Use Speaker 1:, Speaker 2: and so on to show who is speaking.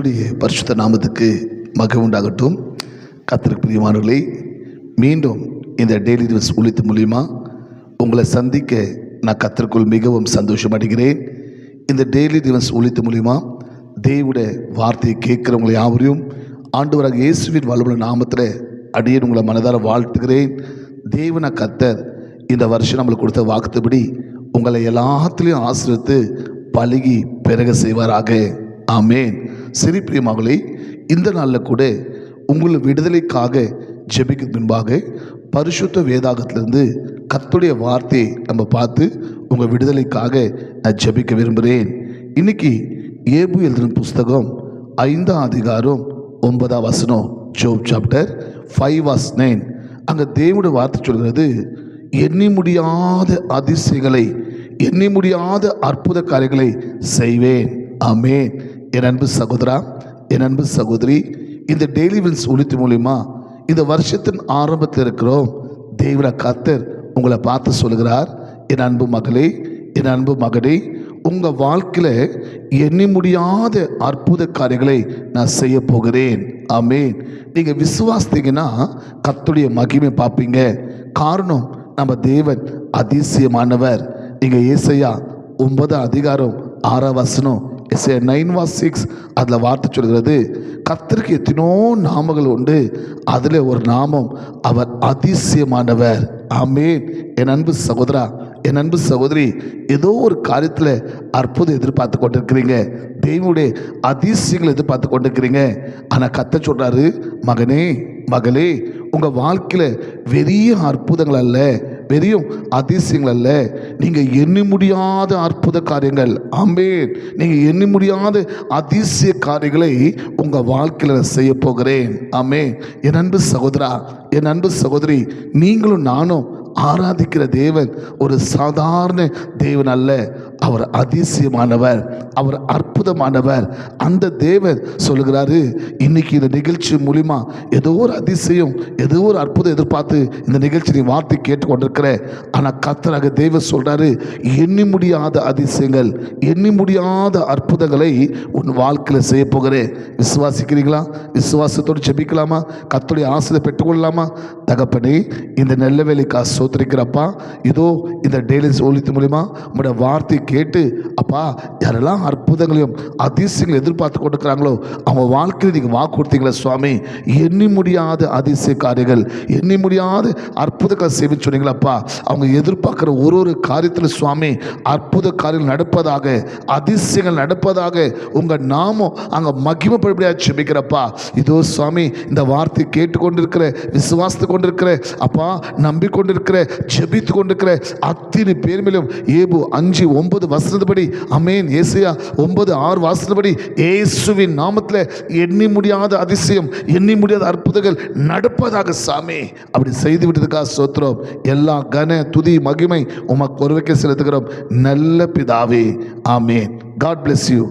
Speaker 1: கர்த்தருடைய பரிசுத்த நாமத்துக்கு மகிமை உண்டாகட்டும். கர்த்தருக்கு பிரியமானவர்களே, மீண்டும் இந்த டெய்லி நியூஸ் ஊழியத்தின் மூலிமா உங்களை சந்திக்க நான் கர்த்தருக்குள் மிகவும் சந்தோஷம் அடைகிறேன். இந்த டெய்லி நியூஸ் ஊழியத்தின் மூலிமா தேவனுடைய வார்த்தையை கேட்குறவங்களை யாவரையும் ஆண்டவராக இயேசுவின் வல்லமையுள்ள நாமத்தில் அடியேன் உங்களை மனதார வாழ்த்துகிறேன். தேவன கர்த்தர் இந்த வருஷம் நம்மளுக்கு கொடுத்த வாக்குத்தபடி உங்களை எல்லாத்துலேயும் ஆசீர்வதித்து பழகி பெருக செய்வாராக. ஆமேன். சரி பிரியமானவர்களே, இந்த நாளில் கூட உங்களை விடுதலைக்காக ஜெபிக்க முன்பாக பரிசுத்த வேதாகத்திலிருந்து கர்த்தருடைய வார்த்தையை நம்ம பார்த்து உங்கள் விடுதலைக்காக நான் ஜெபிக்க விரும்புகிறேன். இன்னைக்கு ஏபு எழுதின புஸ்தகம் 5ஆம் அதிகாரம் 9ஆம் வசனம், ஜோப் சாப்டர் 5:9. அங்கே தேவனுடைய வார்த்தை சொல்கிறது, எண்ணி முடியாத அதிசயங்களை, எண்ணி முடியாத அற்புத காரியங்களை செய்வேன். ஆமேன். என் அன்பு சகோதரா, என் அன்பு சகோதரி, இந்த டெய்லி வில்ஸ் ஒழித்து மூலிமா இந்த வருஷத்தின் ஆரம்பத்தில் இருக்கிறோம். தேவன கர்த்தர் உங்களை பார்த்து சொல்கிறார், என் அன்பு மகளே, என் அன்பு மகனே, உங்கள் வாழ்க்கையில் எண்ணி முடியாத அற்புத காரியங்களை நான் செய்ய போகிறேன். ஆமேன். நீங்கள் விசுவாசித்தீங்கன்னா கர்த்தருடைய மகிமை பார்ப்பீங்க. காரணம், நம்ம தேவன் அதிசயமானவர். நீங்கள் ஏசாயா 9ஆம் அதிகாரம் 6ஆம் வசனம், எஸ்ஐயா 9:6 அதில் வார்த்தை சொல்கிறது, கர்த்தருக்கு எத்தனோ நாமங்கள் உண்டு, அதில் ஒரு நாமம் அவர் அதிசயமானவர். ஆமேன். என் அன்பு சகோதரா, என் அன்பு சகோதரி, ஏதோ ஒரு காரியத்தில் அற்புதம் எதிர்பார்த்து கொண்டிருக்கிறீங்க, தேவனுடைய அதிசயங்களை எதிர்பார்த்து கொண்டிருக்கிறீங்க. ஆனால் கர்த்தர் சொல்கிறாரு, மகனே, மகளே, உங்கள் வாழ்க்கையில் பெரிய அற்புதங்கள் அல்ல, பெரிய அதிசயங்கள் அல்ல, நீங்கள் எண்ணி முடியாத அற்புத காரியங்கள். ஆமேன். நீங்கள் எண்ணி முடியாத அதிசய காரியங்களை உங்கள் வாழ்க்கையில் செய்ய போகிறேன். ஆமேன். என் அன்பு சகோதரா, என் அன்பு சகோதரி, நீங்களும் நானும் ஆராதிக்கிற தேவன் ஒரு சாதாரண தேவன் அல்ல, அவர் அதிசயமானவர், அவர் அற்புதமானவர். அந்த தேவன் சொல்லுகிறாரு, இன்னைக்கு இந்த நிகழ்ச்சி மூலிமா ஏதோ ஒரு அதிசயம், ஏதோ ஒரு அற்புதம் எதிர்பார்த்து இந்த நிகழ்ச்சி நீ வார்த்தை கேட்டுக்கொண்டிருக்கிற. ஆனால் கர்த்தராக தேவன் சொல்றாரு, எண்ணி முடியாத அதிசயங்கள், எண்ணி முடியாத அற்புதங்களை உன் வாழ்க்கையில் செய்ய போகிறேன். விசுவாசிக்கிறீங்களா? விசுவாசத்தோடு ஜெபிக்கலாமா? கர்த்தருடைய ஆசீர்வாதத்தை பெற்றுக்கொள்ளலாமா? தகப்பனே, இந்த நல்ல வேலைக்காக ஸ்தோத்திரிக்கிறப்பா. இதோ இந்த டெய்லி ஒழித்து மூலிமா உங்களுடைய வார்த்தையை கேட்டு, அப்பா, யாரெல்லாம் அற்புதங்களையும் அதிசயங்களையும் எதிர்பார்த்து கொண்டிருக்கிறாங்களோ அவங்க வாழ்க்கையில் நீங்கள் வாக்கு கொடுத்தீங்களா சுவாமி, எண்ணி முடியாத அதிசய காரியங்கள், எண்ணி முடியாத அற்புதங்களை செய்ய சொன்னீங்களப்பா. அவங்க எதிர்பார்க்குற ஒரு ஒரு காரியத்தில் சுவாமி அற்புத காரியங்கள் நடப்பதாக, அதிசயங்கள் நடப்பதாக, உங்கள் நாமம் அங்கே மகிமைப்படும்படியாக ஜெபிக்கிறப்பா. இதோ சுவாமி, இந்த வார்த்தை கேட்டுக்கொண்டிருக்கிற, விசுவாசித்து கொண்டிருக்கிற, அப்பா, நம்பிக்கொண்டிருக்கிற, ஜெபித்து கொண்டிருக்கிற அத்தனை பேர் மேலும் ஏபு 5:9 வசனப்படி, அமேன், ஏசாயா 9:6 வசனப்படி, இயேசுவின் நாமத்தில் எண்ணி முடியாத அதிசயம், எண்ணி முடியாத அற்புதங்கள் நடப்பதாக சாமி. அப்படி செய்து விட்டதுக்காக ஸ்தோத்திரம். எல்லா கன துதி மகிமை உமக்கு ஒருவருக்கே செலுத்துகிறோம் நல்ல பிதாவே. ஆமேன். God bless you.